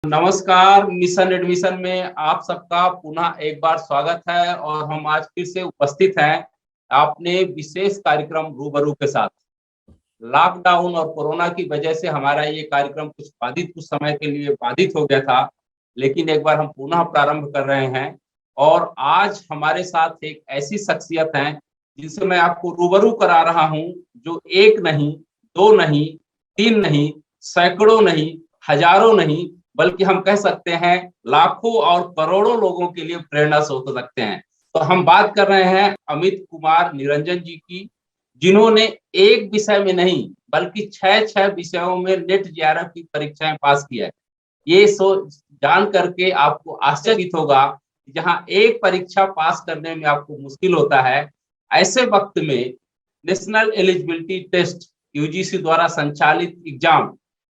नमस्कार। Mission admission में आप सबका पुनः एक बार स्वागत है और हम आज फिर से उपस्थित हैं अपने विशेष कार्यक्रम रूबरू के साथ। लॉकडाउन और कोरोना की वजह से हमारा ये कार्यक्रम कुछ समय के लिए बाधित हो गया था, लेकिन एक बार हम पुनः प्रारंभ कर रहे हैं और आज हमारे साथ एक ऐसी शख्सियत है जिनसे मैं आपको रूबरू करा रहा हूं, जो एक नहीं, दो नहीं, तीन नहीं, सैकड़ों नहीं, हजारों नहीं, बल्कि हम कह सकते हैं लाखों और करोड़ों लोगों के लिए प्रेरणा स्रोत हो सकते हैं। तो हम बात कर रहे हैं अमित कुमार निरंजन जी की, जिन्होंने एक विषय में नहीं बल्कि छह विषयों में नेट जेआरएफ की परीक्षाएं पास की है। ये जान करके आपको आश्चर्य होगा, जहां एक परीक्षा पास करने में आपको मुश्किल होता है, ऐसे वक्त में नेशनल एलिजिबिलिटी टेस्ट यूजीसी द्वारा संचालित एग्जाम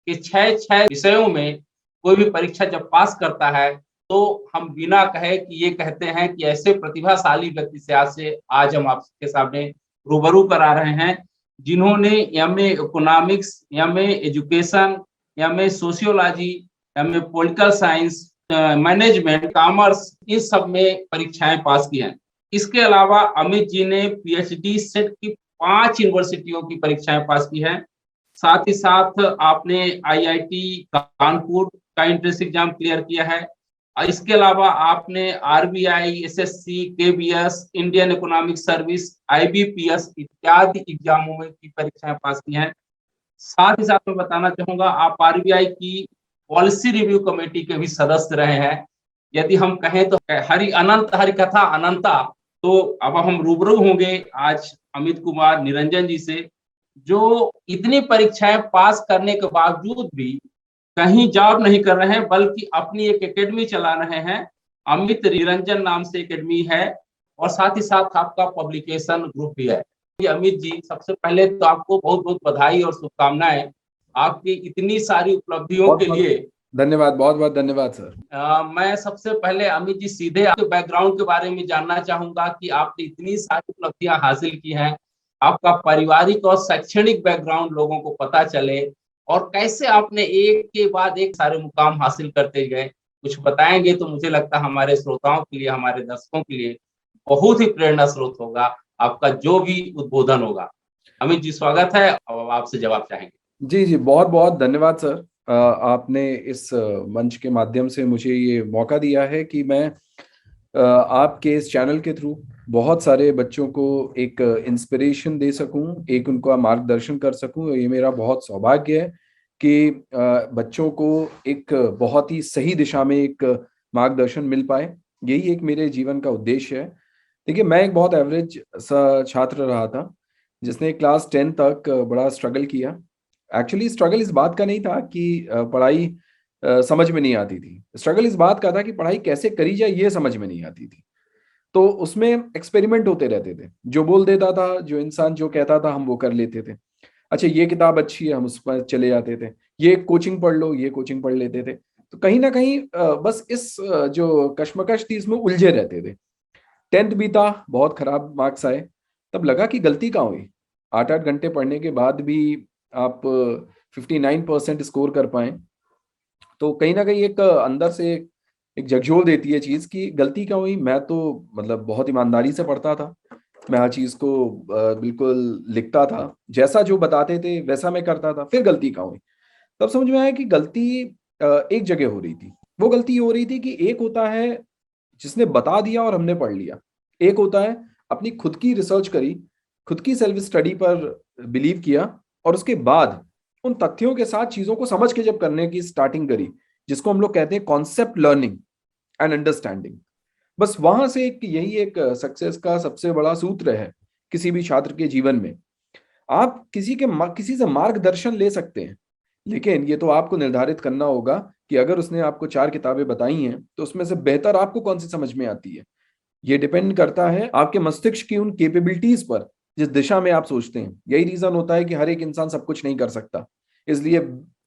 के छह विषयों में कोई भी परीक्षा जब पास करता है तो हम बिना कहे कि ये कहते हैं कि ऐसे प्रतिभाशाली व्यक्ति से आज हम आपके सामने रूबरू करा रहे हैं, जिन्होंने MA economics, MA education, MA sociology, MA political science, management, commerce, इन सब में परीक्षाएं पास की हैं। इसके अलावा अमित जी ने पीएचडी सेट की 5 यूनिवर्सिटियों की परीक्षाएं पास की हैं। साथ ही साथ आपने आईआईटी कानपुर का एंट्रेंस एग्जाम क्लियर किया है। इसके अलावा आपने RBI, SSC, KBS, Indian economic service, IBPS इत्यादि एग्जामों में की परीक्षाएं पास की हैं। साथ ही साथ मैं बताना चाहूंगा, आप आरबीआई की पॉलिसी रिव्यू कमेटी के भी सदस्य रहे हैं। यदि हम कहें तो हरि अनंत हरि कथा अनंता। तो अब हम रूबरू होंगे आज अमित कुमार निरंजन जी से, जो इतनी परीक्षाएं पास करने के बावजूद भी कहीं जॉब नहीं कर रहे हैं, बल्कि अपनी एक एकेडमी चला रहे हैं। अमित निरंजन नाम से एकेडमी है और साथ ही साथ आपका पब्लिकेशन ग्रुप भी है। अमित जी, सबसे पहले तो आपको बहुत बहुत बधाई और शुभकामनाएं आपकी इतनी सारी उपलब्धियों के लिए। धन्यवाद, बहुत बहुत धन्यवाद सर। मैं सबसे पहले अमित जी सीधे आपके बैकग्राउंड के बारे में जानना चाहूंगा कि आपने इतनी सारी उपलब्धियां हासिल की हैं, आपका पारिवारिक और शैक्षणिक बैकग्राउंड लोगों को पता चले और कैसे आपने एक के बाद एक सारे मुकाम हासिल करते गए, कुछ बताएंगे तो मुझे लगता है हमारे श्रोताओं के लिए, हमारे दर्शकों के लिए बहुत ही प्रेरणा स्रोत होगा आपका जो भी उद्बोधन होगा। अमित जी, स्वागत है, अब आपसे जवाब चाहेंगे। जी जी, बहुत बहुत धन्यवाद सर। आपने इस मंच के माध्यम से मुझे ये मौका दिया है कि मैं आपके इस चैनल के थ्रू बहुत सारे बच्चों को एक इंस्पिरेशन दे सकूं, एक उनका मार्गदर्शन कर सकूं। ये मेरा बहुत सौभाग्य है कि बच्चों को एक बहुत ही सही दिशा में एक मार्गदर्शन मिल पाए। यही एक मेरे जीवन का उद्देश्य है। देखिए, मैं एक बहुत एवरेज सा छात्र रहा था जिसने क्लास 10 तक बड़ा स्ट्रगल किया। एक्चुअली स्ट्रगल इस बात का नहीं था कि पढ़ाई समझ में नहीं आती थी। स्ट्रगल इस बात का था कि पढ़ाई कैसे करी जाए ये समझ में नहीं आती थी। तो उसमें एक्सपेरिमेंट होते रहते थे। जो बोल देता था, जो इंसान जो कहता था, हम वो कर लेते थे। अच्छा, ये किताब अच्छी है, हम उस पर चले जाते थे। ये कोचिंग पढ़ लो, ये कोचिंग पढ़ लेते थे। तो कहीं ना कहीं बस इस जो कश्मकश थी इसमें उलझे रहते थे। 10th बीता, बहुत खराब मार्क्स आए। तब लगा कि गलती कहाँ हुई। 8-8 घंटे पढ़ने के बाद भी आप 59% स्कोर कर पाए, तो कहीं ना कहीं एक अंदर से एक झकझोर देती है चीज की गलती क्या हुई। मैं तो मतलब बहुत ईमानदारी से पढ़ता था। मैं हर चीज को बिल्कुल लिखता था, जैसा जो बताते थे वैसा मैं करता था। फिर गलती क्या हुई, तब समझ में आया कि गलती एक जगह हो रही थी। वो गलती हो रही थी कि एक होता है जिसने बता दिया और हमने पढ़ लिया, एक होता है अपनी खुद की रिसर्च करी, खुद की सेल्फ स्टडी पर बिलीव किया और उसके बाद उन तथ्यों के साथ चीजों को समझ के जब करने की स्टार्टिंग करी, जिसको हम लोग कहते हैं कॉन्सेप्ट लर्निंग एंड अंडरस्टैंडिंग। बस वहां से यही एक सक्सेस का सबसे बड़ा सूत्र है किसी भी छात्र के जीवन में। आप किसी से मार्गदर्शन ले सकते हैं, लेकिन ये तो आपको निर्धारित करना होगा कि अगर उसने आपको 4 किताबें बताई हैं तो उसमें से बेहतर आपको कौन सी समझ में आती है। ये डिपेंड करता है आपके मस्तिष्क की उन कैपेबिलिटीज पर, जिस दिशा में आप सोचते हैं। यही रीजन होता है कि हर एक इंसान सब कुछ नहीं कर सकता। इसलिए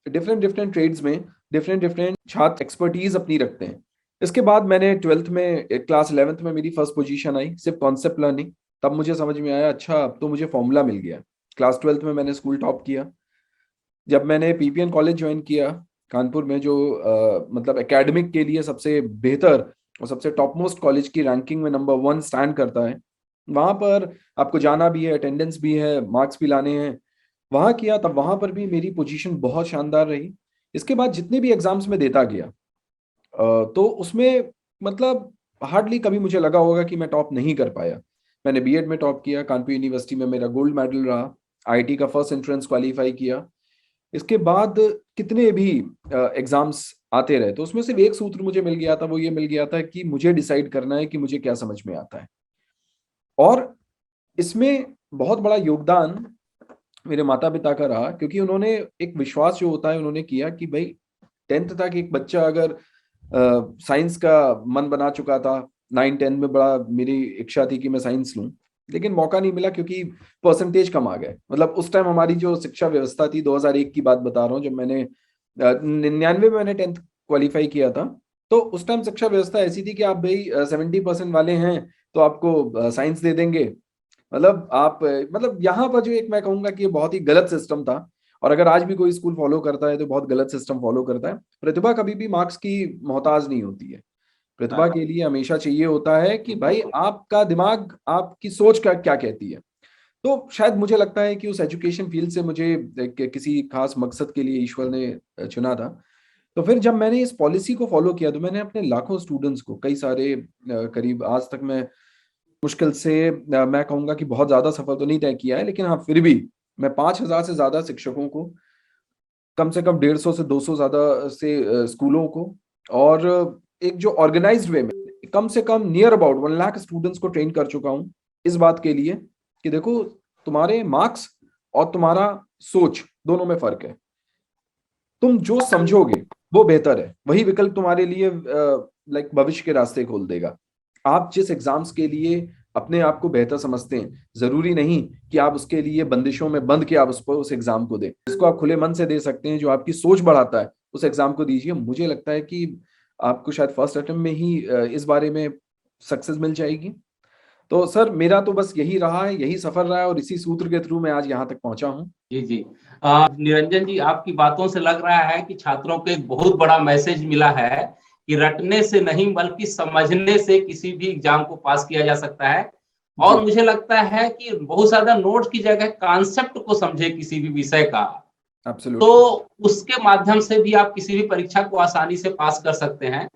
डिफरेंट डिफरेंट ट्रेड्स में डिफरेंट डिफरेंट छात्र एक्सपर्टीज अपनी रखते हैं। इसके बाद मैंने 12th में, क्लास 11th में मेरी फर्स्ट पोजीशन आई सिर्फ कॉन्सेप्ट लर्निंग। तब मुझे समझ में आया, अच्छा अब तो मुझे फॉर्मूला मिल गया। क्लास 12th में मैंने स्कूल टॉप किया। जब मैंने पीपीएन कॉलेज ज्वाइन किया कानपुर में जो मतलब एकेडमिक के लिए सबसे बेहतर और सबसे टॉप मोस्ट कॉलेज की रैंकिंग में नंबर 1 स्टैंड करता है, वहां पर आपको जाना भी है, अटेंडेंस भी है, मार्क्स भी लाने हैं, वहां किया। तब वहां पर भी मेरी पोजीशन बहुत शानदार रही। इसके बाद जितने भी एग्जाम्स में देता गया तो उसमें मतलब हार्डली कभी मुझे लगा होगा कि मैं टॉप नहीं कर पाया। मैंने बीएड में टॉप किया, कानपुर यूनिवर्सिटी में मेरा गोल्ड मेडल रहा, आईआईटी का फर्स्ट एंट्रेंस क्वालिफाई किया। इसके बाद कितने भी एग्जाम्स आते रहे तो उसमें सिर्फ एक सूत्र मुझे मिल गया था, वो ये मिल गया था कि मुझे डिसाइड करना है कि मुझे क्या समझ में आता है। और इसमें बहुत बड़ा योगदान मेरे माता पिता का रहा, क्योंकि उन्होंने एक विश्वास जो होता है उन्होंने किया कि भाई 10th तक एक बच्चा अगर साइंस का मन बना चुका था, 9-10 में बड़ा मेरी इच्छा थी कि मैं साइंस लूं, लेकिन मौका नहीं मिला क्योंकि परसेंटेज कम आ गए। मतलब उस टाइम हमारी जो शिक्षा व्यवस्था थी, 2001 की बात बता रहा हूँ, जब मैंने 99 में मैंने 10th क्वालिफाई किया था, तो उस टाइम शिक्षा व्यवस्था ऐसी थी कि आप भाई 70% वाले हैं तो आपको साइंस दे देंगे। मतलब आप मतलब यहाँ पर जो एक मैं कहूंगा कि ये बहुत ही गलत सिस्टम था। और अगर आज भी कोई स्कूल फॉलो करता है तो बहुत गलत सिस्टम फॉलो करता है। प्रतिभा कभी भी मार्क्स की मोहताज नहीं होती है। प्रतिभा के लिए हमेशा चाहिए होता है कि भाई आपका दिमाग, आपकी सोच का क्या कहती है। तो शायद मुझे लगता है कि उस एजुकेशन फील्ड से मुझे किसी खास मकसद के लिए ईश्वर ने चुना था। तो फिर जब मैंने इस पॉलिसी को फॉलो किया तो मैंने अपने लाखों स्टूडेंट्स को, कई सारे करीब आज तक मैं मुश्किल से मैं कहूंगा कि बहुत ज्यादा सफर तो नहीं तय किया है, लेकिन हाँ फिर भी मैं 5,000 से ज्यादा शिक्षकों को, कम से कम 150 से 200 ज्यादा से स्कूलों को, और एक जो ऑर्गेनाइज्ड वे में कम से come near about 1 lakh students को ट्रेन कर चुका हूं इस बात के लिए कि देखो तुम्हारे मार्क्स और तुम्हारा सोच दोनों में फर्क है। तुम जो समझोगे वो बेहतर है, वही विकल्प तुम्हारे लिए लाइक भविष्य के रास्ते खोल देगा। आप जिस एग्जाम्स के लिए अपने आप को बेहतर समझते हैं, जरूरी नहीं कि आप उसके लिए बंदिशों में बंद के आप उस पर उस एग्जाम को दें। इसको आप खुले मन से दे सकते हैं, जो आपकी सोच बढ़ाता है उस एग्जाम को दीजिए। मुझे लगता है कि आपको शायद फर्स्ट अटेम्प्ट में ही इस बारे में सक्सेस मिल जाएगी। तो सर मेरा तो बस यही रहा है, यही सफर रहा है, और इसी सूत्र के थ्रू मैं आज यहाँ तक पहुंचा हूँ। जी जी। निरंजन जी, आपकी बातों से लग रहा है कि छात्रों को एक बहुत बड़ा मैसेज मिला है कि रटने से नहीं बल्कि समझने से किसी भी एग्जाम को पास किया जा सकता है। और मुझे लगता है कि बहुत ज्यादा नोट्स की जगह कॉन्सेप्ट को समझे किसी भी विषय का, तो एब्सोल्युटली। उसके माध्यम से भी आप किसी भी परीक्षा को आसानी से पास कर सकते हैं।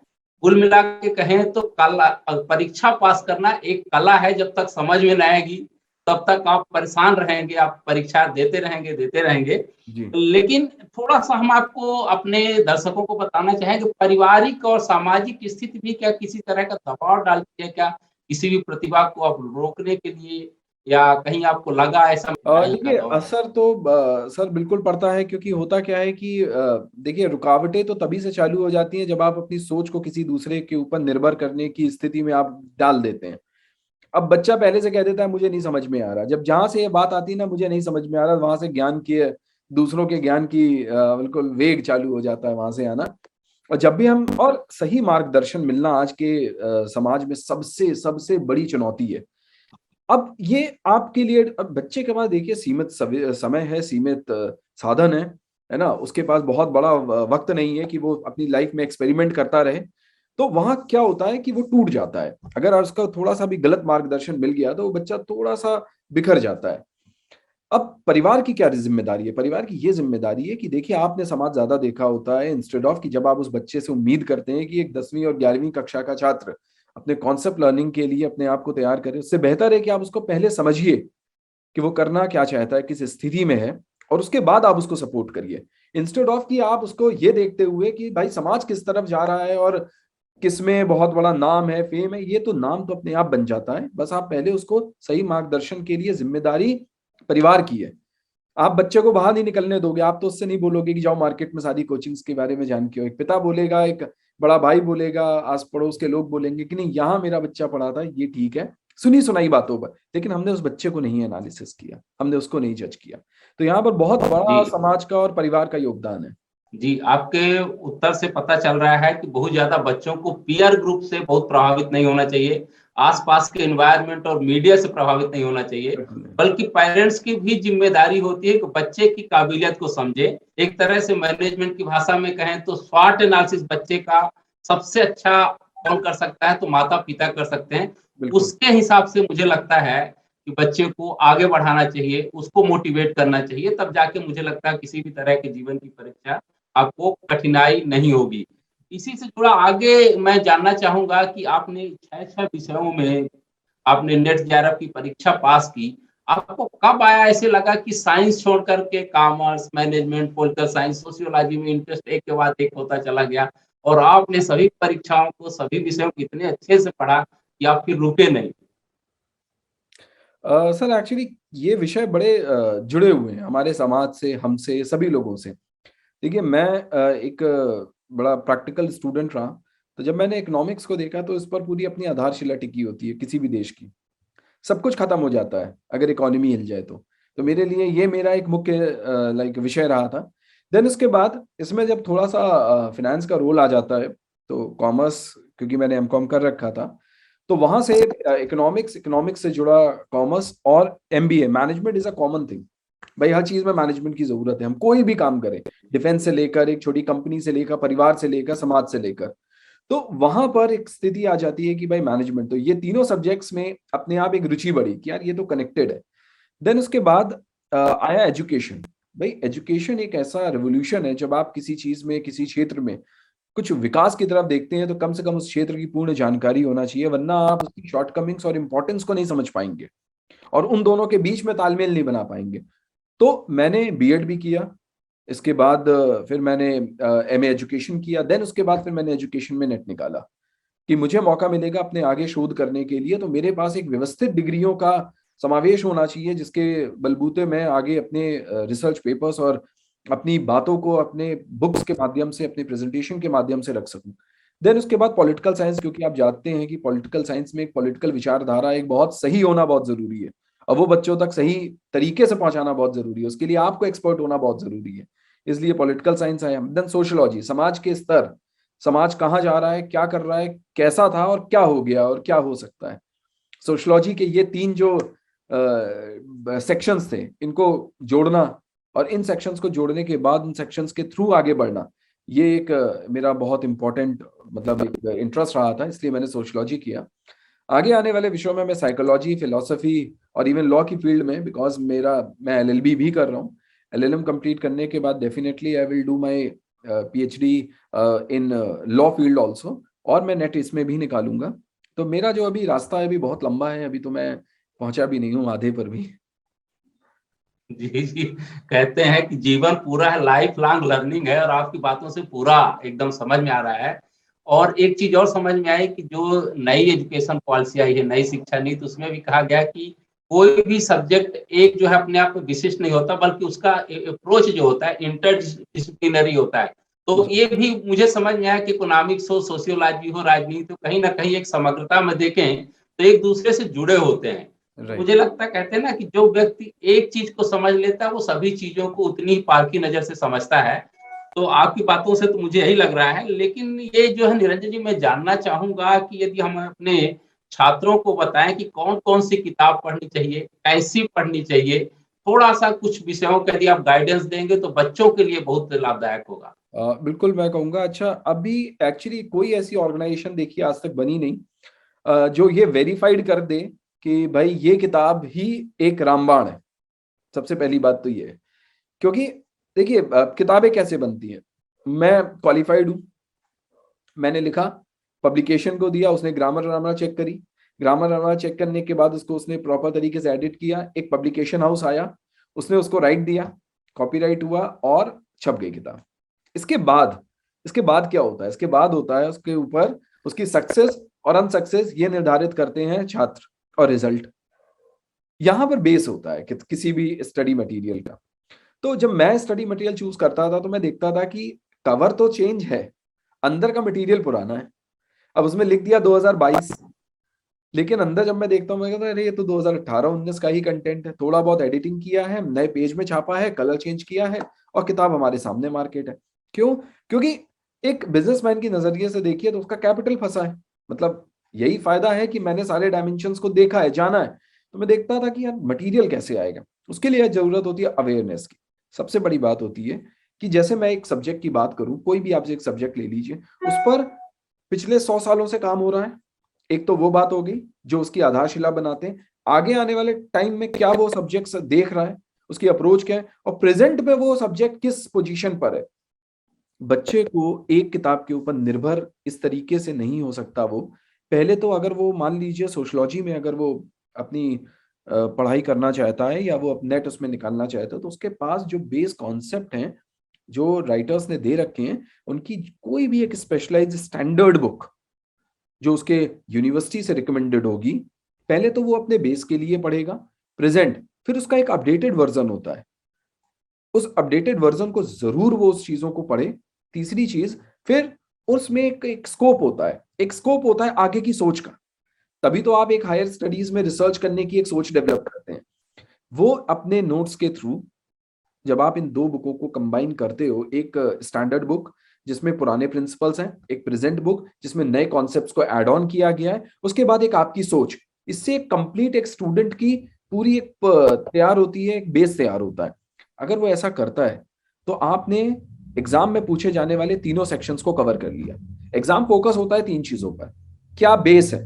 कुल मिला के कहें तो कला, परीक्षा पास करना एक कला है। जब तक समझ में नहीं आएगी तब तक आप परेशान रहेंगे, आप परीक्षा देते रहेंगे। जी लेकिन थोड़ा सा हम आपको अपने दर्शकों को बताना चाहेंगे, पारिवारिक और सामाजिक स्थिति भी क्या किसी तरह का दबाव डालती है क्या किसी भी प्रतिभा को आप रोकने के लिए, या कहीं आपको लगा ऐसा नहीं का देखिए दौर? असर तो सर बिल्कुल पड़ता है, क्योंकि होता क्या है कि देखिए रुकावटें तो तभी से चालू हो जाती हैं जब आप अपनी सोच को किसी दूसरे के ऊपर निर्भर करने की स्थिति में आप डाल देते हैं। अब बच्चा पहले से कह देता है मुझे नहीं समझ में आ रहा, जब जहां से ये बात आती है ना मुझे नहीं समझ में आ रहा, वहां से ज्ञान की, दूसरों के ज्ञान की बिल्कुल वेग चालू हो जाता है वहां से आना। और जब भी हम, और सही मार्गदर्शन मिलना आज के समाज में सबसे सबसे बड़ी चुनौती है। अब ये आपके लिए, अब बच्चे के पास देखिए सीमित समय है, सीमित साधन है ना, उसके पास बहुत बड़ा वक्त नहीं है कि वो अपनी लाइफ में एक्सपेरिमेंट करता रहे। तो वहां क्या होता है कि वो टूट जाता है। अगर उसका थोड़ा सा भी गलत मार्गदर्शन मिल गया तो वो बच्चा थोड़ा सा बिखर जाता है। अब परिवार की क्या जिम्मेदारी है? परिवार की ये जिम्मेदारी है कि देखिए आपने समाज ज्यादा देखा होता है, इंस्टेड ऑफ कि जब आप उस बच्चे से उम्मीद करते हैं कि एक 10वीं और 11वीं कक्षा का छात्र अपने कॉन्सेप्ट लर्निंग के लिए अपने आप को तैयार करे, उससे बेहतर है कि आप उसको पहले समझिए कि वो करना क्या चाहता है, किस स्थिति में है, और उसके बाद आप उसको सपोर्ट करिए। इंस्टेड ऑफ कि आप उसको ये देखते हुए कि भाई समाज किस तरफ जा रहा है और किसमें बहुत बड़ा नाम है, फेम है, ये तो नाम तो अपने आप बन जाता है। बस आप पहले उसको सही मार्गदर्शन के लिए जिम्मेदारी परिवार की है। आप बच्चे को बाहर नहीं निकलने दोगे, आप तो उससे नहीं बोलोगे कि जाओ मार्केट में सारी कोचिंग्स के बारे में जान के हो। एक पिता बोलेगा, एक बड़ा भाई बोलेगा, आस पड़ोस के लोग बोलेंगे कि नहीं यहाँ मेरा बच्चा पढ़ा था, ये ठीक है, सुनी सुनाई बातों पर, लेकिन हमने उस बच्चे को नहीं एनालिसिस किया, हमने उसको नहीं जज किया। तो यहाँ पर बहुत बड़ा जी समाज का और परिवार का योगदान है। जी, आपके उत्तर से पता चल रहा है कि बहुत ज्यादा बच्चों को पीयर ग्रुप से बहुत प्रभावित नहीं होना चाहिए, आसपास के एनवायरनमेंट और मीडिया से प्रभावित नहीं होना चाहिए, बल्कि पेरेंट्स की भी जिम्मेदारी होती है कि बच्चे की काबिलियत को समझे। एक तरह से मैनेजमेंट की भाषा में कहें तो स्वॉट एनालिसिस बच्चे का सबसे अच्छा कौन कर सकता है, तो माता पिता कर सकते हैं। उसके हिसाब से मुझे लगता है कि बच्चे को आगे बढ़ाना चाहिए, उसको मोटिवेट करना चाहिए, तब जाके मुझे लगता है किसी भी तरह के जीवन की परीक्षा आपको कठिनाई नहीं होगी। इसी से जुड़ा आगे मैं जानना चाहूंगा कि आपने 6 विषयों में आपने नेट जेआरएफ की परीक्षा पास की, आपको कब आया ऐसे लगा कि साइंस छोड़ करके commerce, management, political science, sociology में इंटरेस्ट एक के बाद एक होता चला गया और आपने सभी परीक्षाओं को, सभी विषयों को इतने अच्छे से पढ़ा कि आप फिर रुके नहीं? सर एक्चुअली ये विषय बड़े जुड़े हुए हैं हमारे समाज से, हमसे, सभी लोगों से। देखिए मैं एक बड़ा प्रैक्टिकल स्टूडेंट रहा, तो जब मैंने इकोनॉमिक्स को देखा तो इस पर पूरी अपनी आधारशिला टिकी होती है किसी भी देश की। सब कुछ खत्म हो जाता है अगर इकोनॉमी हिल जाए तो मेरे लिए ये मेरा एक मुख्य लाइक विषय रहा था। देन उसके बाद इसमें जब थोड़ा सा फिनेंस का रोल आ जाता है, तो कॉमर्स, क्योंकि मैंने एमकॉम कर रखा था, तो वहां से इकोनॉमिक्स, इकोनॉमिक्स से जुड़ा कॉमर्स और MBA, management is a common thing. भाई हर चीज में मैनेजमेंट की जरूरत है, हम कोई भी काम करें, डिफेंस से लेकर एक छोटी कंपनी से लेकर, परिवार से लेकर, समाज से लेकर, तो वहां पर एक स्थिति आ जाती है कि भाई मैनेजमेंट, तो ये तीनों सब्जेक्ट्स में अपने आप एक रुचि बढ़ी कि यार ये तो कनेक्टेड है। देन उसके बाद आया एजुकेशन। भाई एजुकेशन एक ऐसा रेवोल्यूशन है, जब आप किसी चीज में, किसी क्षेत्र में कुछ विकास की तरफ देखते हैं, तो कम से कम उस क्षेत्र की पूर्ण जानकारी होना चाहिए, वरना आप उसकी शॉर्टकमिंग्स और इंपॉर्टेंस को नहीं समझ पाएंगे और उन दोनों के बीच में तालमेल नहीं बना पाएंगे। तो मैंने बीएड भी किया, इसके बाद फिर मैंने एमए एजुकेशन किया। देन उसके बाद फिर मैंने एजुकेशन में नेट निकाला कि मुझे मौका मिलेगा अपने आगे शोध करने के लिए, तो मेरे पास एक व्यवस्थित डिग्रियों का समावेश होना चाहिए, जिसके बलबूते मैं आगे अपने रिसर्च पेपर्स और अपनी बातों को अपने बुक्स के माध्यम से, अपने प्रेजेंटेशन के माध्यम से रख सकूं। देन उसके बाद पॉलिटिकल साइंस, क्योंकि आप जानते हैं कि पॉलिटिकल साइंस में एक पॉलिटिकल विचारधारा एक बहुत सही होना बहुत जरूरी है, और वो बच्चों तक सही तरीके से पहुंचाना बहुत जरूरी है, उसके लिए आपको एक्सपर्ट होना बहुत जरूरी है। इसलिए पॉलिटिकल साइंस आया। देन सोशोलॉजी, समाज के स्तर, समाज कहाँ जा रहा है, क्या कर रहा है, कैसा था और क्या हो गया और क्या हो सकता है। सोशोलॉजी के ये तीन जो सेक्शंस थे, इनको जोड़ना और इन सेक्शंस को जोड़ने के बाद उन सेक्शंस के थ्रू आगे बढ़ना, ये एक मेरा बहुत इंपॉर्टेंट, मतलब एक इंटरेस्ट रहा था, इसलिए मैंने सोशोलॉजी किया। आगे आने वाले विषयों में मैं साइकोलॉजी, फिलोसफी और इवन लॉ की फील्ड में, बिकॉज मैं एलएलबी भी कर रहा हूँ, एलएलएम कंप्लीट करने के बाद definitely I will do my PhD in law field also, और मैं नेट इसमें भी निकालूंगा। तो मेरा जो अभी रास्ता है अभी बहुत लंबा है, अभी तो मैं पहुंचा भी नहीं हूँ, आधे पर भी। जी जी, कहते हैं कि जीवन पूरा है, लाइफ लॉन्ग लर्निंग है, और आपकी बातों से पूरा एकदम समझ में आ रहा है। और एक चीज और समझ में आई कि जो नई एजुकेशन पॉलिसी आई है, नई शिक्षा नीति, उसमें भी कहा गया कि कोई भी सब्जेक्ट एक जो है अपने आप में विशिष्ट नहीं होता, बल्कि उसका अप्रोच जो होता है इंटर डिसिप्लिनरी होता है। तो ये भी मुझे समझ में आया कि इकोनॉमिक्स हो, सोशियोलॉजी हो, राजनीति हो, कहीं ना कहीं एक समग्रता में देखें तो एक दूसरे से जुड़े होते हैं। राइट। मुझे लगता है, कहते हैं ना कि जो व्यक्ति एक चीज को समझ लेता है वो सभी चीजों को उतनी ही पारखी नजर से समझता है। तो आपकी बातों से तो मुझे यही लग रहा है। लेकिन ये जो है निरंजन जी, मैं जानना चाहूंगा कि यदि हम अपने छात्रों को बताएं कि कौन कौन सी किताब पढ़नी चाहिए, कैसी पढ़नी चाहिए, थोड़ा सा कुछ विषयों का यदि आप गाइडेंस देंगे तो बच्चों के लिए बहुत लाभदायक होगा। बिल्कुल मैं कहूँगा। अच्छा, अभी एक्चुअली कोई ऐसी ऑर्गेनाइजेशन देखिए आज तक बनी नहीं जो ये वेरीफाइड कर दे कि भाई ये किताब ही एक रामबाण है। सबसे पहली बात तो ये है, क्योंकि देखिए किताबें कैसे बनती हैं। मैं क्वालिफाइड हूँ, मैंने लिखा, पब्लिकेशन को दिया, उसने ग्रामर वामर चेक करी, ग्रामर वामर चेक करने के बाद उसको उसने प्रॉपर तरीके से एडिट किया, एक पब्लिकेशन हाउस आया, उसने उसको राइट दिया, कॉपीराइट हुआ और छप गई किताब। इसके बाद क्या होता है, इसके बाद होता है उसके ऊपर उसकी सक्सेस और अनसक्सेस ये निर्धारित करते हैं छात्र और रिजल्ट। यहां पर बेस होता है कि किसी भी स्टडी मटेरियल का। तो जब मैं स्टडी मटेरियल चूज करता था तो मैं देखता था कि कवर तो चेंज है, अंदर का मटेरियल पुराना है। अब उसमें लिख दिया 2022, लेकिन अंदर जब मैं देखता हूँ मैं कहता अरे ये तो 2018-19 का ही कंटेंट है, थोड़ा बहुत एडिटिंग किया है, नए पेज में छापा है, कलर चेंज किया है, और किताब हमारे सामने मार्केट है। क्यों? क्योंकि एक बिजनेसमैन की नजरिए से देखिए तो उसका कैपिटल फंसा है। मतलब यही फायदा है कि मैंने सारे डायमेंशंस को देखा है, जाना है, तो मैं देखता था कि यार मटेरियल कैसे आएगा। उसके लिए जरूरत होती है अवेयरनेस की। सबसे बड़ी बात होती है कि जैसे मैं एक सब्जेक्ट की बात करूं, कोई भी आप एक सब्जेक्ट ले लीजिए, उस पर पिछले 100 सालों से काम हो रहा है। एक तो वो बात हो गई जो उसकी आधारशिला बनाते हैं। आगे आने वाले टाइम में क्या वो सब्जेक्ट देख रहा है, उसकी अप्रोच क्या है, और प्रेजेंट में वो सब्जेक्ट किस पोजीशन पर है। बच्चे को एक किताब के ऊपर निर्भर इस तरीके से नहीं हो सकता। वो पहले तो अगर वो मान लीजिए सोशियोलॉजी में अगर वो अपनी पढ़ाई करना चाहता है या वो नेट उसमें निकालना चाहता है, तो उसके पास जो बेस कॉन्सेप्ट हैं जो राइटर्स ने दे रखे हैं, उनकी कोई भी एक स्पेशलाइज्ड स्टैंडर्ड बुक जो उसके यूनिवर्सिटी से रिकमेंडेड होगी, पहले तो वो अपने बेस के लिए पढ़ेगा प्रेजेंट, फिर उसका एक अपडेटेड वर्जन होता है, उस अपडेटेड वर्जन को जरूर वो उस चीजों को पढ़े। तीसरी चीज, फिर उसमें एक स्कोप होता है, एक स्कोप होता है आगे की सोच का। तभी तो आप एक हायर स्टडीज में रिसर्च करने की एक सोच डेवलप करते हैं। वो अपने नोट्स के थ्रू, जब आप इन दो बुकों को कंबाइन करते हो, एक स्टैंडर्ड बुक जिसमें पुराने प्रिंसिपल्स हैं, एक प्रेजेंट बुक जिसमें नए कॉन्सेप्ट्स को ऐड ऑन किया गया है, उसके बाद एक आपकी सोच, इससे कंप्लीट एक स्टूडेंट की पूरी एक तैयार होती है, एक बेस तैयार होता है। अगर वो ऐसा करता है तो आपने एग्जाम में पूछे जाने वाले तीनों सेक्शंस को कवर कर लिया। एग्जाम फोकस होता है तीन चीजों पर। क्या बेस है,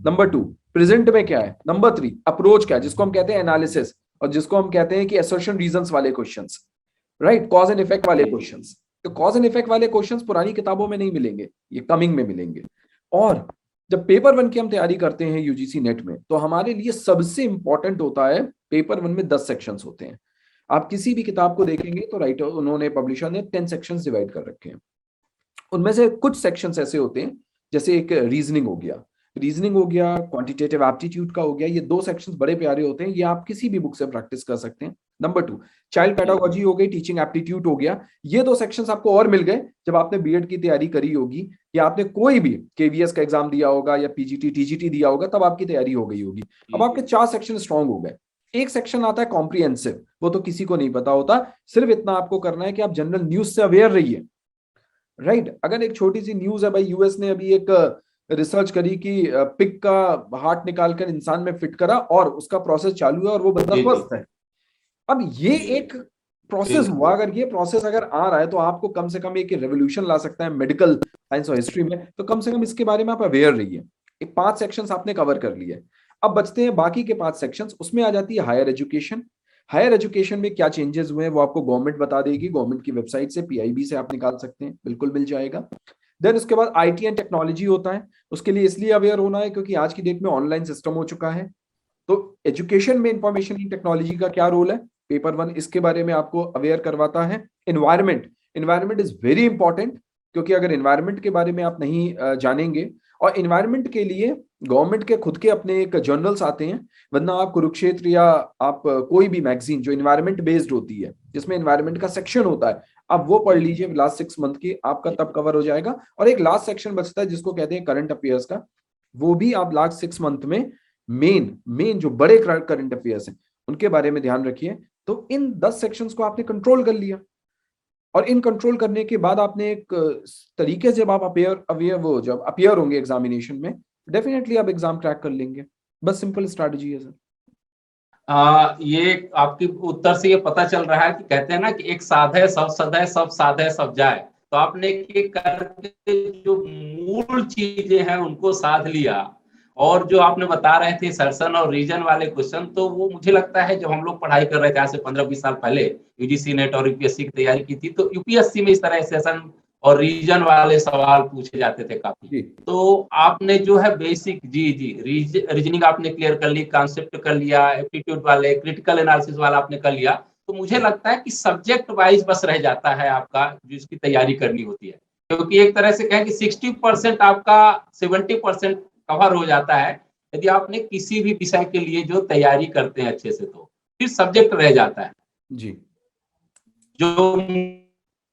नंबर टू प्रेजेंट में क्या है, नंबर थ्री अप्रोच क्या है जिसको हम कहते हैं एनालिसिस, और जिसको हम कहते हैं कि असर्शन रीजंस वाले questions, right, cause and effect वाले क्वेश्चंस। तो कॉज एंड इफेक्ट वाले क्वेश्चंस पुरानी किताबों में नहीं मिलेंगे, ये कमिंग में मिलेंगे। और जब पेपर वन की हम तैयारी करते हैं यूजीसी नेट में, तो हमारे लिए सबसे इंपॉर्टेंट होता है, पेपर वन में 10 सेक्शंस होते हैं। आप किसी भी किताब को देखेंगे तो राइटर उन्होंने पब्लिशर ने 10 सेक्शंस डिवाइड कर रखे हैं। उनमें से कुछ सेक्शंस ऐसे होते हैं, जैसे एक रीजनिंग हो गया, क्वांटिटेटिव एप्टीट्यूड का हो गया, ये दो सेक्शंस बड़े प्यारे होते हैं, ये आप किसी भी बुक से प्रैक्टिस कर सकते हैं। नंबर टू चाइल्ड पेडागोजी हो गई, टीचिंग एप्टीट्यूड हो गया। ये दो सेक्शंस आपको और मिल गए जब आपने बीएड की तैयारी करी होगी, या आपने कोई भी केवीएस का एग्जाम दिया होगा या पीजीटी टीजीटी दिया होगा, तब आपकी तैयारी हो गई होगी। अब आपके 4 सेक्शन स्ट्रांग हो गए। एक सेक्शन आता है कॉम्प्रिहेंसिव, वो तो किसी को नहीं पता होता, सिर्फ इतना आपको करना है कि आप जनरल न्यूज से अवेयर रहिए, राइट। अगर एक छोटी सी न्यूज है, भाई यूएस ने अभी एक रिसर्च करी कि पिग का हार्ट निकालकर इंसान में फिट करा और उसका प्रोसेस चालू है और वो बंदा स्वस्थ है। अब ये एक प्रोसेस हुआ, अगर ये प्रोसेस अगर आ रहा है तो आपको कम से कम एक रेवोल्यूशन ला सकता है मेडिकल साइंस और हिस्ट्री में, तो कम से कम इसके बारे में आप अवेयर रहिए। एक 5 सेक्शंस आपने कवर कर लिए। अब बचते हैं बाकी के 5 सेक्शंस, उसमें आ जाती है हायर एजुकेशन। हायर एजुकेशन में क्या चेंजेस हुए हैं वो आपको गवर्नमेंट बता देगी, गवर्नमेंट की वेबसाइट से पीआईबी से आप निकाल सकते हैं, बिल्कुल मिल जाएगा। देन उसके बाद आईटी एंड टेक्नोलॉजी होता है, उसके लिए इसलिए अवेयर होना है क्योंकि आज की डेट में ऑनलाइन सिस्टम हो चुका है। तो एजुकेशन में इंफॉर्मेशन इन टेक्नोलॉजी का क्या रोल है, पेपर वन इसके बारे में आपको अवेयर करवाता है। एनवायरमेंट इज वेरी इंपॉर्टेंट, क्योंकि अगर एनवायरमेंट के बारे में आप नहीं जानेंगे, और एनवायरमेंट के लिए गवर्नमेंट के खुद के अपने एक जर्नल्स आते हैं, वरना आप कुरुक्षेत्र या आप कोई भी मैगजीन जो एनवायरमेंट बेस्ड होती है, जिसमें एनवायरमेंट का सेक्शन होता है, आप वो पढ़ लीजिए लास्ट 6 मंथ की, आपका तब कवर हो जाएगा। और एक लास्ट सेक्शन बचता है जिसको कहते हैं करंट अफेयर्स का, वो भी आप लास्ट 6 मंथ में मेन जो बड़े करंट अफेयर्स हैं उनके बारे में ध्यान रखिए। तो इन 10 सेक्शंस को आपने कंट्रोल कर लिया, और इन कंट्रोल करने के बाद आपने एक तरीके से जब आप जब अपियर होंगे एग्जामिनेशन में, डेफिनेटली आप एग्जाम क्रैक कर लेंगे। बस सिंपल स्ट्रैटेजी है सर। ये आपकी उत्तर से ये पता चल रहा है कि कहते हैं ना कि एक साधे सब सधे, सब साधे सब जाए। तो आपने एक करके जो मूल चीजें हैं उनको साध लिया, और जो आपने बता रहे थे सर्सन और रीजन वाले क्वेश्चन, तो वो मुझे लगता है जब हम लोग पढ़ाई कर रहे थे आज से 15-20 साल पहले, यूजीसी नेट और यूपीएससी की तैयारी की थी, तो यूपीएससी में इस तरह सेशन और रीजन वाले सवाल पूछे जाते थे काफी। तो आपने जो है बेसिक रीजनिंग आपने क्लियर कर ली, कॉन्सेप्ट कर लिया, एप्टीट्यूड वाले, क्रिटिकल एनालिसिस वाला आपने कर लिया। तो मुझे लगता है कि सब्जेक्ट वाइज बस रह जाता है आपका जिसकी तैयारी करनी होती है, क्योंकि एक तरह से कहें कि 60% आपका 70% कवर हो जाता है यदि आपने किसी भी विषय के लिए जो तैयारी करते हैं अच्छे से, तो फिर सब्जेक्ट रह जाता है जी। जो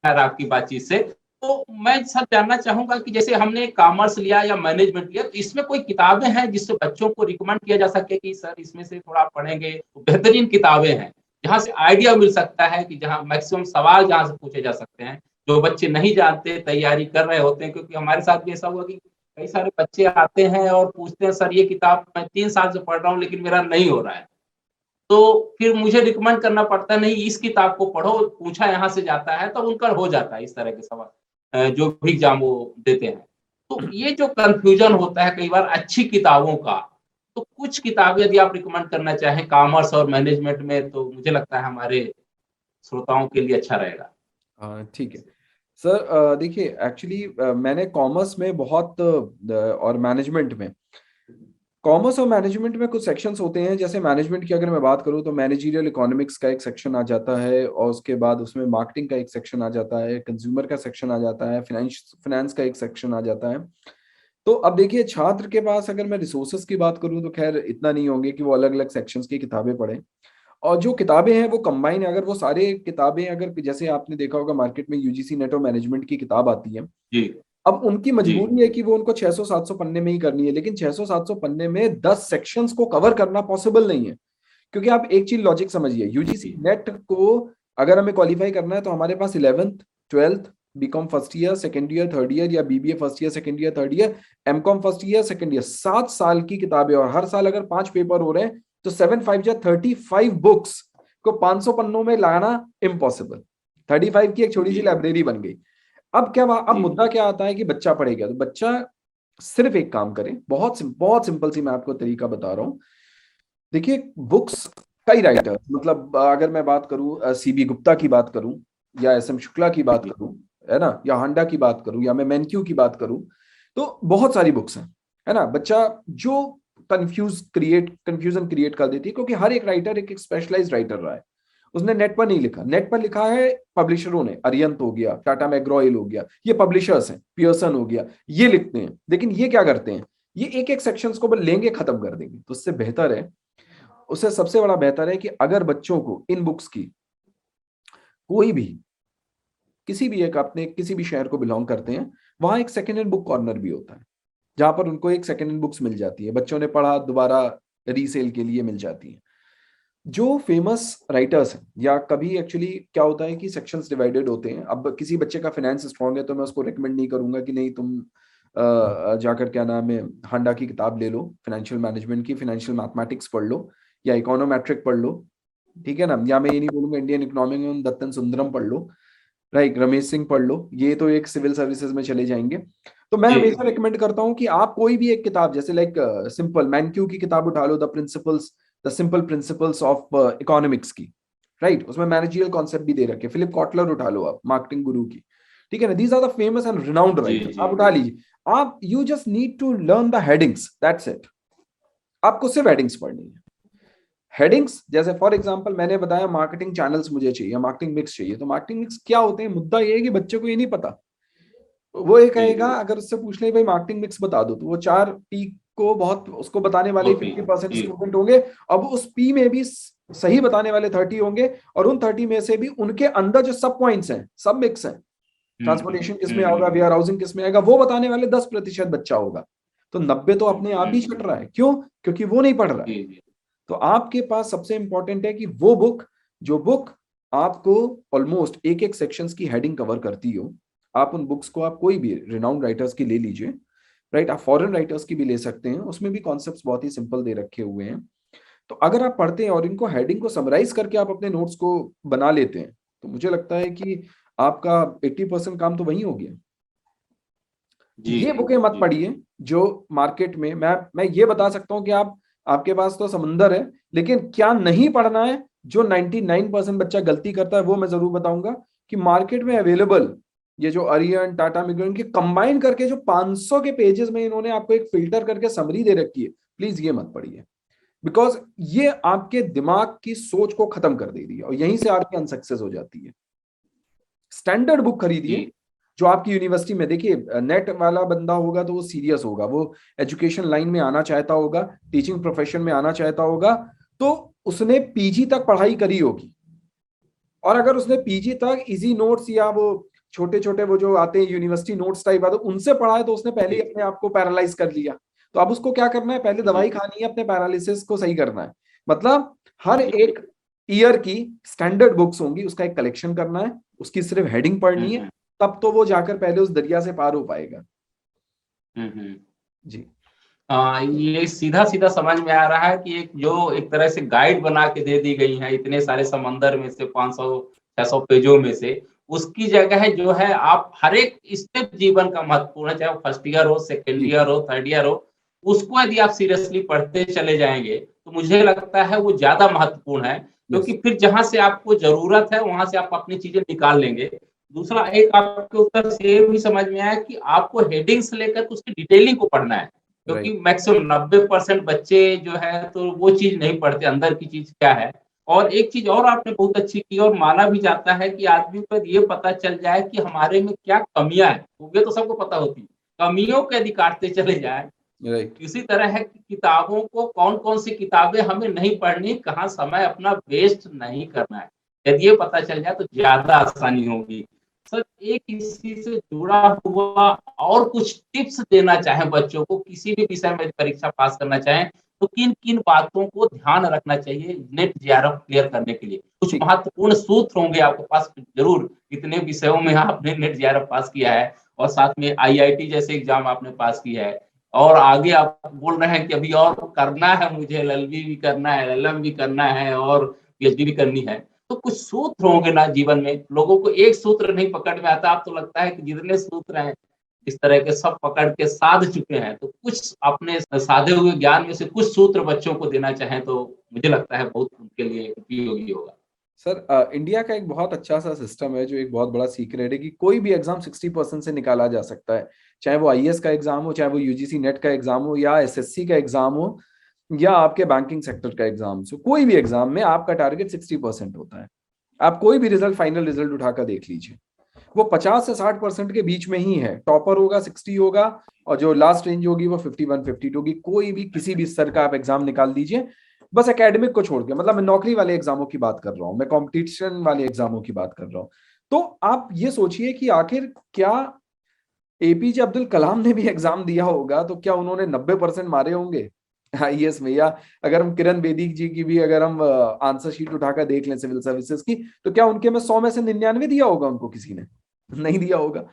आपकी बातचीत से। तो मैं सर जानना चाहूंगा कि जैसे हमने कॉमर्स लिया या मैनेजमेंट लिया, तो इसमें कोई किताबें हैं जिससे बच्चों को रिकमेंड किया जा सके कि सर इसमें से थोड़ा पढ़ेंगे, तो बेहतरीन किताबें हैं जहां से आइडिया मिल सकता है, कि जहां मैक्सिमम सवाल जहां से पूछे जा सकते हैं जो बच्चे नहीं जानते, तैयारी कर रहे होते हैं। क्योंकि हमारे साथ भी ऐसा हुआ कि कई सारे बच्चे आते हैं और पूछते हैं सर ये किताब मैं 3 साल से पढ़ रहा हूँ लेकिन मेरा नहीं हो रहा है। तो फिर मुझे रिकमेंड करना पड़ता है, नहीं इस किताब को पढ़ो, पूछा यहाँ से जाता है तो उनका हो जाता है इस तरह के सवाल, जो भी एग्जाम वो देते हैं। तो ये जो कन्फ्यूजन होता है कई बार अच्छी किताबों का, तो कुछ किताबें यदि आप रिकमेंड करना चाहें कॉमर्स और मैनेजमेंट में, तो मुझे लगता है हमारे श्रोताओं के लिए अच्छा रहेगा। हाँ ठीक है सर। देखिए एक्चुअली मैंने कॉमर्स में बहुत और मैनेजमेंट में, कॉमर्स और मैनेजमेंट में कुछ सेक्शंस होते हैं। जैसे मैनेजमेंट की अगर मैं बात करूं तो मैनेजरियल इकोनॉमिक्स का एक सेक्शन आ जाता है, और उसके बाद उसमें मार्केटिंग का एक सेक्शन आ जाता है, कंज्यूमर का सेक्शन आ जाता है, फाइनेंस का एक सेक्शन आ जाता है। तो अब देखिए छात्र के पास अगर मैं रिसोर्सेज की बात करूं तो खैर इतना नहीं होंगे कि वो अलग अलग सेक्शंस की किताबें पढ़ें। और जो किताबें हैं वो कंबाइन है, अगर वो सारे किताबें, अगर जैसे आपने देखा होगा मार्केट में यूजीसी नेट और मैनेजमेंट की किताब आती है, जी अब उनकी जी मजबूरी है कि वो उनको 600-700 पन्ने में ही करनी है, लेकिन 600-700 पन्ने में 10 सेक्शंस को कवर करना पॉसिबल नहीं है। क्योंकि आप एक चीज लॉजिक समझिए, यूजीसी जी नेट को अगर हमें क्वालिफाई करना है तो हमारे पास 11th 12th BCom first year second year third year, या BBA first year second year third year, MCom first year second year, 7 साल की किताबें, और हर साल अगर 5 पेपर हो रहे हैं तो 7 5 या 35 बुक्स को 500 पन्नों में लाना इम्पॉसिबल। 35 की एक छोटी सी जी लाइब्रेरी बन गई। अब क्या अब जी मुद्दा क्या आता है कि बच्चा पढ़ेगा, तो बच्चा सिर्फ एक काम करे, बहुत सिंपल सी मैं आपको तरीका बता रहा हूं। देखिए बुक्स, कई राइटर, मतलब अगर मैं बात करूं सीबी गुप्ता की बात करूं, या एस एम शुक्ला की बात जी करूं, है ना, या हांडा की बात करूं, या मैं मैनक्यू की बात करूं, तो बहुत सारी बुक्स हैं, है ना। बच्चा जो कंफ्यूजन क्रिएट कर देती है, क्योंकि हर एक राइटर एक स्पेशलाइज्ड राइटर रहा है। उसने नेट पर नहीं लिखा, नेट पर लिखा है पब्लिशरों ने, अरियंत हो गया, टाटा मैग्रॉयल हो गया, ये पब्लिशर्स हैं, पियर्सन हो गया, ये लिखते हैं। लेकिन ये क्या करते हैं, ये एक एक सेक्शंस को बस लेंगे, खत्म कर देंगे। तो उससे बेहतर है, उससे सबसे बड़ा बेहतर है कि अगर बच्चों को इन बुक्स की कोई भी, किसी भी एक, अपने किसी भी शहर को बिलोंग करते हैं, वहां एक सेकेंड हैंड बुक कॉर्नर भी होता है, जहां पर उनको एक सेकेंड हैंड बुक्स मिल जाती है, बच्चों ने पढ़ा दोबारा रीसेल के लिए मिल जाती है। जो फेमस राइटर्स हैं, या कभी एक्चुअली क्या होता है कि सेक्शंस डिवाइडेड होते हैं। अब किसी बच्चे का फाइनेंस स्ट्रांग है तो मैं उसको रिकमेंड नहीं करूंगा कि नहीं तुम जाकर क्या नाम है हांडा की किताब ले लो, फाइनेंशियल मैनेजमेंट की, फाइनेंशियल मैथमेटिक्स पढ़ लो, या इकोनोमेट्रिक पढ़ लो, ठीक है ना। या मैं ये नहीं बोलूंगा इंडियन इकोनॉमी में दत्तन सुंदरम पढ़ लो, राइट, रमेश सिंह पढ़ लो, ये तो एक सिविल सर्विसेज में चले जाएंगे। तो मैं जी हमेशा रिकमेंड करता हूँ कि आप कोई भी एक किताब, जैसे लाइक सिंपल मैनक्यू की किताब उठा लो, the simple principles of economics की, राइट, उसमें मैनेजरियल कॉन्सेप्ट भी दे रखे। फिलिप कॉटलर उठा लो आप, मार्केटिंग गुरु की, ठीक है ना। These are the famous and renowned जी राइटर्स, जी आप उठा लीजिए। आप you just need to learn the headings, that's it. आपको सिर्फ हेडिंग्स पढ़नी है। हेडिंग्स जैसे फॉर एग्जांपल मैंने बताया मार्केटिंग चैनल्स मुझे चाहिए, मार्केटिंग मिक्स चाहिए, तो मार्केटिंग मिक्स क्या होते हैं, मुद्दा ये है कि बच्चे को ये नहीं पता। वो ये जी कहेगा, अगर उससे पूछ ले भाई मार्केटिंग मिक्स बता दो, तो वो 4P को बहुत उसको बताने वाले कॉपी 50% जी स्टूडेंट होंगे। अब उस P में भी सही बताने वाले 30 होंगे, और उन 30 में से भी उनके अंदर जो सब पॉइंट्स हैं, सब मिक्स हैं, ट्रांसपोर्टेशन किस में आएगा, वेयर हाउसिंग किस में आएगा, वो बताने वाले 10% बच्चा होगा। तो 90 तो अपने आप ही छट रहा है। क्यों? क्योंकि वो नहीं पढ़ रहा है। जी जी तो आपके पास सबसे इंपॉर्टेंट है कि वो बुक, जो बुक आपको ऑलमोस्ट एक एक सेक्शंस की हेडिंग कवर करती हो, आप उन बुक्स को, आप कोई भी रिनाउंड राइटर्स की ले लीजिए, राइट, आप फॉरेन राइटर्स की भी ले सकते हैं, उसमें भी कॉन्सेप्ट्स बहुत ही सिंपल दे रखे हुए हैं। तो अगर आप पढ़ते हैं और इनको हेडिंग को समराइज करके आप अपने नोट्स को बना लेते हैं, तो मुझे लगता है कि आपका 80% काम तो वही हो गया। जी ये बुकें मत जी पढ़िए जो मार्केट में, मैं ये बता सकता हूं कि आपके पास तो समंदर है, लेकिन क्या नहीं पढ़ना है, जो 99% बच्चा गलती करता है वो मैं जरूर बताऊंगा, कि मार्केट में अवेलेबल ये जो अरियन टाटा मिग्रेन के कंबाइन करके जो 500 के पेजेस में इन्होंने आपको एक फिल्टर करके समरी दे रखी है, प्लीज ये मत पढ़िए। बिकॉज ये आपके दिमाग की सोच को खत्म कर दे रही है, और यहीं से आपकी अनसक्सेस हो जाती है। स्टैंडर्ड बुक खरीदिए, जी जो आपकी यूनिवर्सिटी में, देखिए नेट वाला बंदा होगा तो वो सीरियस होगा, वो एजुकेशन लाइन में आना चाहता होगा, टीचिंग प्रोफेशन में आना चाहता होगा, तो उसने पीजी तक पढ़ाई करी होगी। और अगर उसने पीजी तक इजी नोट्स या वो छोटे छोटे वो जो आते हैं यूनिवर्सिटी नोट्स टाइप आते, उनसे पढ़ा है, तो उसने पहले ही जी अपने आप को पैरालाइज कर लिया। तो अब उसको क्या करना है, पहले जी दवाई खानी है, अपने पैरालिसिस को सही करना है। मतलब हर जी एक ईयर की स्टैंडर्ड बुक्स होंगी, उसका एक कलेक्शन करना है, उसकी सिर्फ हेडिंग पढ़नी है, हम्म तब तो वो जाकर पहले उस दरिया से पार हो पाएगा। हम्म जी ये सीधा सीधा समझ में आ रहा है कि एक तरह से गाइड बना के दे दी गई है इतने सारे समंदर में से 500-600 पेजों में से, उसकी जगह जो है आप हर एक स्टेप जीवन का महत्वपूर्ण है, चाहे वो फर्स्ट ईयर हो, सेकंड जी ईयर हो, थर्ड ईयर हो, उसको यदि आप सीरियसली पढ़ते चले जाएँगे, तो मुझे लगता है वो ज़्यादा महत्वपूर्ण है, क्योंकि यस फिर जहाँ से आपको ज़रूरत है, वहाँ से आप अपनी चीज़ें निकाल लेंगे। दूसरा एक आपके उत्तर से ये भी समझ में आया कि आपको हेडिंग से लेकर के उसकी डिटेलिंग को पढ़ना है। क्योंकि राइट मैक्सिमम 90% बच्चे जो है तो वो चीज़ नहीं पढ़ते, अंदर की चीज़ क्या है। और एक चीज़ और आपने बहुत अच्छी की और माना भी जाता है कि आदमी को ये पता चल जाए कि हमारे में क्या कमियाँ हैं, ये तो सबको पता होती है। कमियों को यदि काटते चले जाएँ, राइट इसी तरह है कि किताबों को कौन-कौन सी किताबें हमें नहीं पढ़नी, कहाँ समय अपना वेस्ट नहीं करना है। यदि ये पता चल जाए तो ज़्यादा आसानी होगी। सर एक इसी से जुड़ा हुआ और कुछ टिप्स देना चाहें बच्चों को किसी भी विषय में परीक्षा पास करना चाहें, तो किन-किन बातों को ध्यान रखना चाहिए नेट जेआरएफ क्लियर करने के लिए? कुछ ठीक महत्वपूर्ण सूत्र होंगे आपके पास ज़रूर, इतने विषयों में आपने नेट जेआरएफ पास किया है और साथ में आईआईटी जैसे एग्ज़ाम आपने पास किया है। और आगे आप बोल रहे हैं कि अभी और करना है मुझे एलएलबी भी करना है, एलएलएम भी करना है और पीएचडी भी करनी है। तो कुछ सूत्र होंगे ना जीवन में, लोगों को एक सूत्र नहीं पकड़ में आता, अब तो लगता है कि जितने सूत्र हैं, इस तरह के सब पकड़ के साध चुके हैं। तो कुछ अपने साधे हुए ज्ञान में से कुछ सूत्र बच्चों को देना चाहें तो मुझे लगता है बहुत उनके लिए उपयोगी होगा। सर इंडिया का एक बहुत अच्छा सा सिस्टम है जो एक बहुत बड़ा सीक्रेट है कि कोई भी एग्जाम 60% से निकाला जा सकता है, चाहे वो आईएएस का एग्जाम हो, चाहे वो यूजीसी नेट का एग्जाम हो या एसएससी का एग्जाम हो या आपके बैंकिंग सेक्टर का एग्जाम हो, कोई भी एग्जाम में आपका टारगेट 60% होता है। आप कोई भी रिजल्ट फाइनल रिजल्ट उठाकर देख लीजिए, वो 50 से 60% के बीच में ही है। टॉपर होगा 60 होगा और जो लास्ट रेंज होगी वो 51-52 होगी। कोई भी किसी भी स्तर का आप एग्जाम निकाल दीजिए, बस एकेडमिक को छोड़ के, मतलब मैं नौकरी वाले एग्जामों की बात कर रहा हूं, मैं कंपटीशन वाले एग्जामों की बात कर रहा हूं। तो आप ये सोचिए कि आखिर क्या एपीजे अब्दुल कलाम ने भी एग्जाम दिया होगा तो क्या उन्होंने 90% मारे होंगे आईएएस में? या अगर हम किरण बेदी जी की भी अगर हम आंसर शीट उठाकर देख लें सिविल सर्विसेज की, तो क्या उनके में 100 में से 99 दिया होगा उनको किसी ने? नहीं दिया होगा।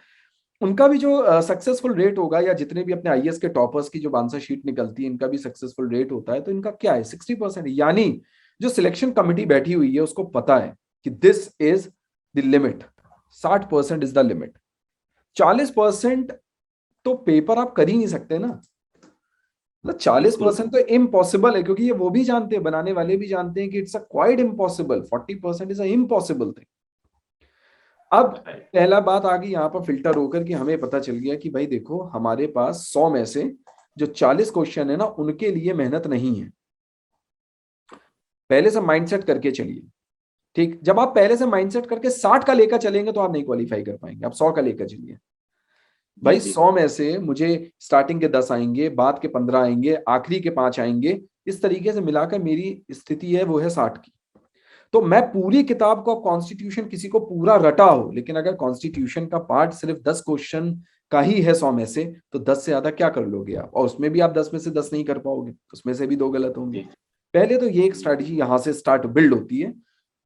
उनका भी जो सक्सेसफुल रेट होगा, या जितने भी अपने आईएएस के टॉपर्स की जो आंसर शीट निकलती है इनका भी सक्सेसफुल रेट होता है, तो इनका क्या है 60%। यानी जो सिलेक्शन कमिटी बैठी हुई है उसको पता है कि this is the limit, 60% is the limit. 40% तो पेपर आप कर ही नहीं सकते ना, मतलब चालीस बिल्कुल, परसेंट तो इम्पॉसिबल है, क्योंकि ये वो भी जानते हैं, बनाने वाले भी जानते हैं कि it's a quite impossible, 40% is a impossible thing. अब राइट, पहला बात आ गई यहाँ पर फिल्टर होकर कि हमें पता चल गया कि भाई देखो हमारे पास 100 में से जो 40 क्वेश्चन है ना उनके लिए मेहनत नहीं है। पहले से माइंडसेट करके चलिए। ठीक, जब आप पहले से माइंडसेट करके 60 का लेकर चलेंगे तो आप नहीं क्वालिफाई कर पाएंगे। आप 100 का लेकर चलिए। जी, भाई जी। 100 में से मुझे स्टार्टिंग के 10 आएंगे, बाद के 15 आएंगे, आखिरी के 5 आएंगे, इस तरीके से मिलाकर मेरी स्थिति है वो है 60 की। तो मैं पूरी किताब को, कॉन्स्टिट्यूशन किसी को पूरा रटा हो, लेकिन अगर कॉन्स्टिट्यूशन का पार्ट सिर्फ 10 क्वेश्चन का ही है 100 में से, तो 10 से ज्यादा क्या कर लोगे आप? और उसमें भी आप 10 में से 10 नहीं कर पाओगे, उसमें से भी 2 गलत होंगे। जी, पहले तो ये एक स्ट्रैटेजी यहां से स्टार्ट बिल्ड होती है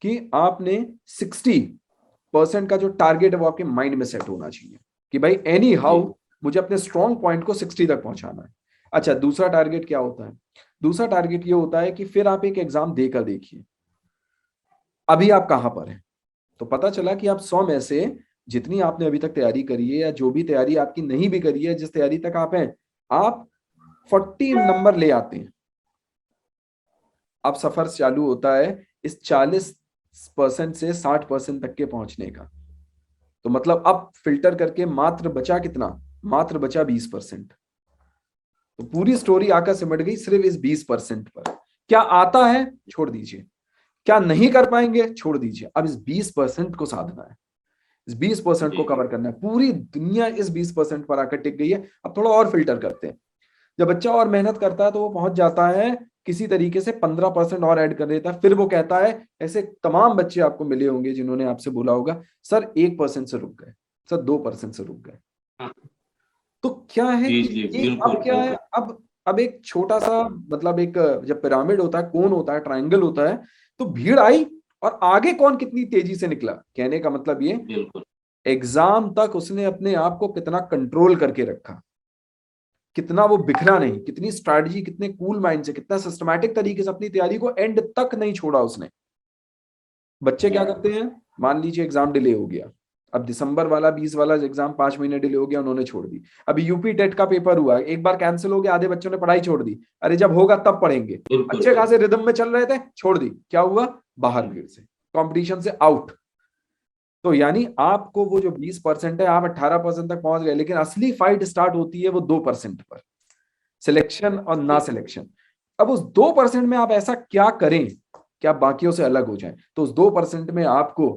कि आपने 60% का जो टारगेट है वो आपके माइंड में सेट होना चाहिए कि भाई एनी जी, हाउ मुझे अपने स्ट्रॉन्ग पॉइंट को 60 तक पहुंचाना है। अच्छा, दूसरा टारगेट क्या होता है? दूसरा टारगेट ये होता है कि फिर आप एक एग्जाम देकर देखिए अभी आप कहां पर हैं। तो पता चला कि आप 100 में से जितनी आपने अभी तक तैयारी करी है, या जो भी तैयारी आपकी नहीं भी करी है, जिस तैयारी तक आप हैं, आप 40 नंबर ले आते हैं। अब सफर चालू होता है इस 40% से 60% तक के पहुंचने का। तो मतलब अब फिल्टर करके मात्र बचा कितना? मात्र बचा 20%। तो पूरी स्टोरी आकर सिमट गई सिर्फ इस 20% पर। क्या आता है छोड़ दीजिए, क्या नहीं कर पाएंगे छोड़ दीजिए, अब इस 20% को साधना है, इस 20% को जी, कवर करना है। पूरी दुनिया इस 20% पर आकर टिक गई है। अब थोड़ा और फिल्टर करते हैं। जब बच्चा और मेहनत करता है तो वो पहुंच जाता है किसी तरीके से 15% और ऐड कर देता है। फिर वो कहता है, ऐसे तमाम बच्चे आपको मिले होंगे जिन्होंने आपसे बोला होगा सर 1% से रुक गए, सर 2% से रुक गए। हाँ, तो क्या है जी, कि जी, ये बिल्कुल, अब क्या है, बिल्कुल। अब एक छोटा सा, मतलब एक, जब पिरामिड होता है, कोन होता है, ट्रायंगल होता है, तो भीड़ आई और आगे कौन कितनी तेजी से निकला। कहने का मतलब ये, बिल्कुल, एग्जाम तक उसने अपने आप को कितना कंट्रोल करके रखा। कितना वो बिखरा नहीं, कितनी स्ट्रैटेजी, कितने कूल माइंड से, कितना सिस्टमैटिक तरीके से अपनी तैयारी को एंड तक नहीं छोड़ा उसने। बच्चे क्या करते हैं, मान लीजिए एग्जाम डिले हो गया, अब दिसंबर वाला 20 वाला एग्जाम 5 महीने डिले हो गया, उन्होंने छोड़ दी। अभी यूपी टेट का पेपर हुआ, एक बार कैंसिल हो गया, आधे बच्चों ने पढ़ाई छोड़ दी, अरे जब होगा तब पढ़ेंगे। अच्छे खासे रिदम में चल रहे थे, छोड़ दी, क्या हुआ, बाहर भीड़ से, कंपटीशन से आउट। तो यानी आपको वो जो 20% है, आप 18% तक पहुंच गए, लेकिन असली फाइट स्टार्ट होती है वो 2% पर, सिलेक्शन और ना सिलेक्शन। अब उस 2% में आप ऐसा क्या करें कि आप बाकियों से अलग हो जाएं। तो उस 2% में आपको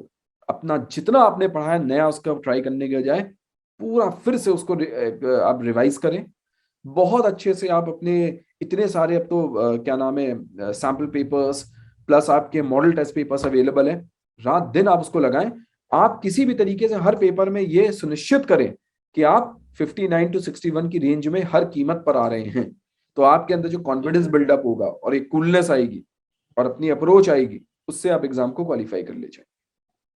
अपना जितना आपने पढ़ा है नया, उसका ट्राई करने के बजाय पूरा फिर से उसको आप रिवाइज करें बहुत अच्छे से। आप अपने इतने सारे, अब तो क्या नाम है, सैंपल पेपर्स प्लस आपके मॉडल टेस्ट पेपर्स अवेलेबल है, रात दिन आप उसको लगाएं। आप किसी भी तरीके से हर पेपर में ये सुनिश्चित करें कि आप 59 to 61 की रेंज में हर कीमत पर आ रहे हैं। तो आपके अंदर जो कॉन्फिडेंस बिल्डअप होगा और एक कूलनेस आएगी और अपनी अप्रोच आएगी, उससे आप एग्जाम को क्वालिफाई कर ले जाए।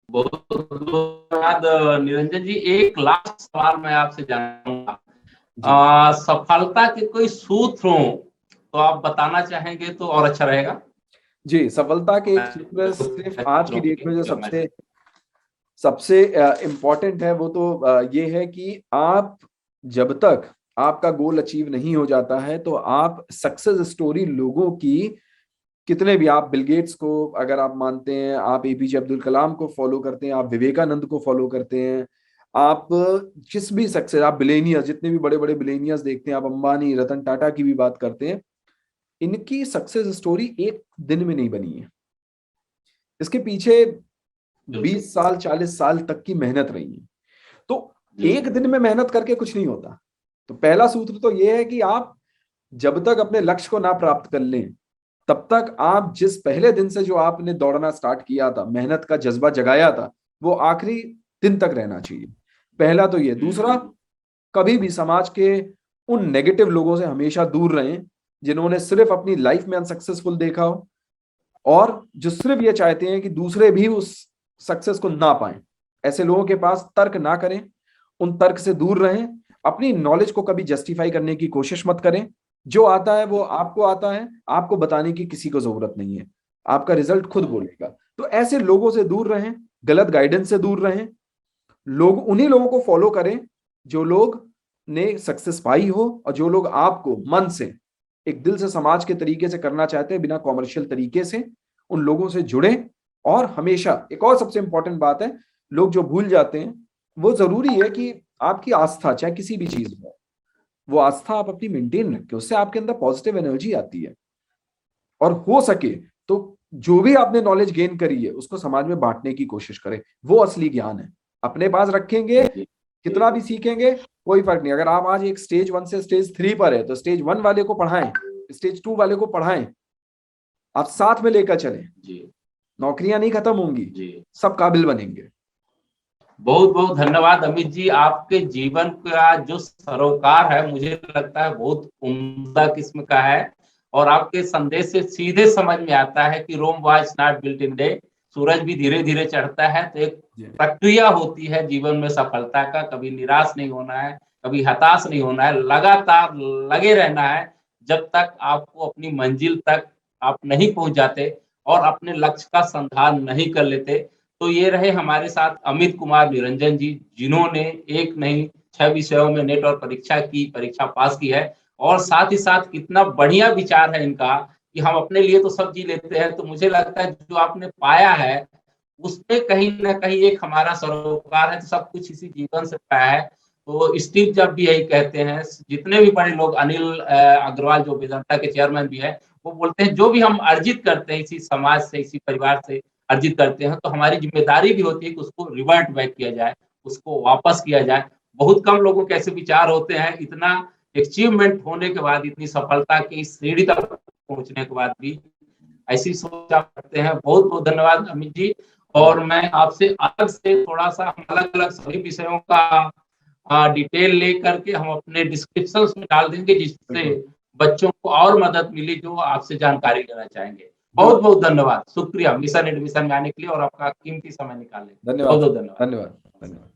बहुत धन्यवाद निरंजन जी। एक लास्ट सवाल मैं आपसे जानूंगा, सफलता के कोई सूत्र हो तो आप बताना चाहेंगे तो और अच्छा रहेगा। जी, सफलता के एक सूत्र सिर्फ आज की डेट में जो सबसे इम्पोर्टेंट है वो तो ये है कि आप जब तक आपका गोल अचीव नहीं हो जाता है तो आप सक्सेस स्टोरी लोगों की, कितने भी, आप बिल गेट्स को अगर आप मानते हैं, आप एपीजे अब्दुल कलाम को फॉलो करते हैं, आप विवेकानंद को फॉलो करते हैं, आप जिस भी सक्सेस, आप बिलेनियर्स, जितने भी बड़े बड़े बिलेनियर्स देखते हैं, आप अंबानी, रतन टाटा की भी बात करते हैं, इनकी सक्सेस स्टोरी एक दिन में नहीं बनी है। इसके पीछे 20 साल 40 साल तक की मेहनत रही है। तो एक दिन में मेहनत करके कुछ नहीं होता। तो पहला सूत्र तो यह है कि आप जब तक अपने लक्ष्य को ना प्राप्त कर लें, तब तक आप जिस पहले दिन से जो आपने दौड़ना स्टार्ट किया था, मेहनत का जज्बा जगाया था, वो आखिरी दिन तक रहना चाहिए। पहला तो ये। दूसरा, कभी भी समाज के उन नेगेटिव लोगों से हमेशा दूर रहें जिन्होंने सिर्फ अपनी लाइफ में अनसक्सेसफुल देखा हो और जो सिर्फ ये चाहते हैं कि दूसरे भी उस सक्सेस को ना पाएं। ऐसे लोगों के पास तर्क ना करें, उन तर्क से दूर रहें। अपनी नॉलेज को कभी जस्टिफाई करने की कोशिश मत करें। जो आता है वो आपको आता है, आपको बताने की किसी को जरूरत नहीं है, आपका रिजल्ट खुद बोलेगा। तो ऐसे लोगों से दूर रहें, गलत गाइडेंस से दूर रहें, लोग उन्हीं लोगों को फॉलो करें जो लोग ने सक्सेस पाई हो और जो लोग आपको मन से, एक दिल से, समाज के तरीके से करना चाहते हैं, बिना कॉमर्शियल तरीके से। उन लोगों से जुड़े। और हमेशा एक और सबसे इंपॉर्टेंट बात है, लोग जो भूल जाते हैं, वो जरूरी है कि आपकी आस्था, चाहे किसी भी चीज में, वो आस्था आप अपनी मेंटेन रखें, उससे आपके अंदर पॉजिटिव एनर्जी आती है। और हो सके तो जो भी आपने नॉलेज गेन करी है उसको समाज में बांटने की कोशिश करें। वो असली ज्ञान है। अपने पास रखेंगे, कितना भी सीखेंगे कोई फर्क नहीं। अगर आप आज एक स्टेज 1 से स्टेज 3 पर है तो स्टेज 1 वाले को पढ़ाएं, स्टेज 2 वाले को पढ़ाएं, आप साथ में लेकर चलें। नौकरियां नहीं खत्म होंगी, सब काबिल बनेंगे। बहुत बहुत धन्यवाद अमित जी। आपके जीवन का जो सरोकार है मुझे लगता है बहुत उम्दा किस्म का है और आपके संदेश से सीधे समझ में आता है कि Rome was not built in day. सूरज भी धीरे धीरे चढ़ता है, तो एक प्रक्रिया होती है जीवन में सफलता का। कभी निराश नहीं होना है, कभी हताश नहीं होना है, लगातार लगे रहना है जब तक आपको अपनी मंजिल तक आप नहीं पहुंच जाते और अपने लक्ष्य का संधान नहीं कर लेते। तो ये रहे हमारे साथ अमित कुमार निरंजन जी, जिन्होंने एक नहीं 6 विषयों में नेट और परीक्षा पास की है। और साथ ही साथ कितना बढ़िया विचार है इनका कि हम अपने लिए तो सब जी लेते हैं। तो मुझे लगता है जो आपने पाया है उसमें कहीं ना कहीं एक हमारा सरोकार है, तो सब कुछ इसी जीवन से पाया है। तो स्टीव जॉब्स भी यही कहते हैं, जितने भी बड़े लोग, अनिल अग्रवाल जो वेदांता के चेयरमैन भी है, वो बोलते हैं जो भी हम अर्जित करते हैं इसी समाज से, इसी परिवार से अर्जित करते हैं, तो हमारी जिम्मेदारी भी होती है कि उसको रिवर्ट बैक किया जाए, उसको वापस किया जाए। बहुत कम लोगों के ऐसे विचार होते हैं, इतना अचीवमेंट होने के बाद, इतनी सफलता की सीढ़ी तक पहुंचने के बाद भी ऐसी सोच आप करते हैं। बहुत बहुत धन्यवाद अमित जी। और मैं आपसे अलग से थोड़ा सा, हम अलग अलग सभी विषयों का डिटेल ले करके हम अपने डिस्क्रिप्शन में डाल देंगे, जिससे बच्चों को और मदद मिली जो आपसे जानकारी लेना चाहेंगे। बहुत बहुत धन्यवाद, शुक्रिया मिशन एडमिशन में आने के लिए और आपका कीमती समय निकालने के लिए। बहुत बहुत धन्यवाद। धन्यवाद।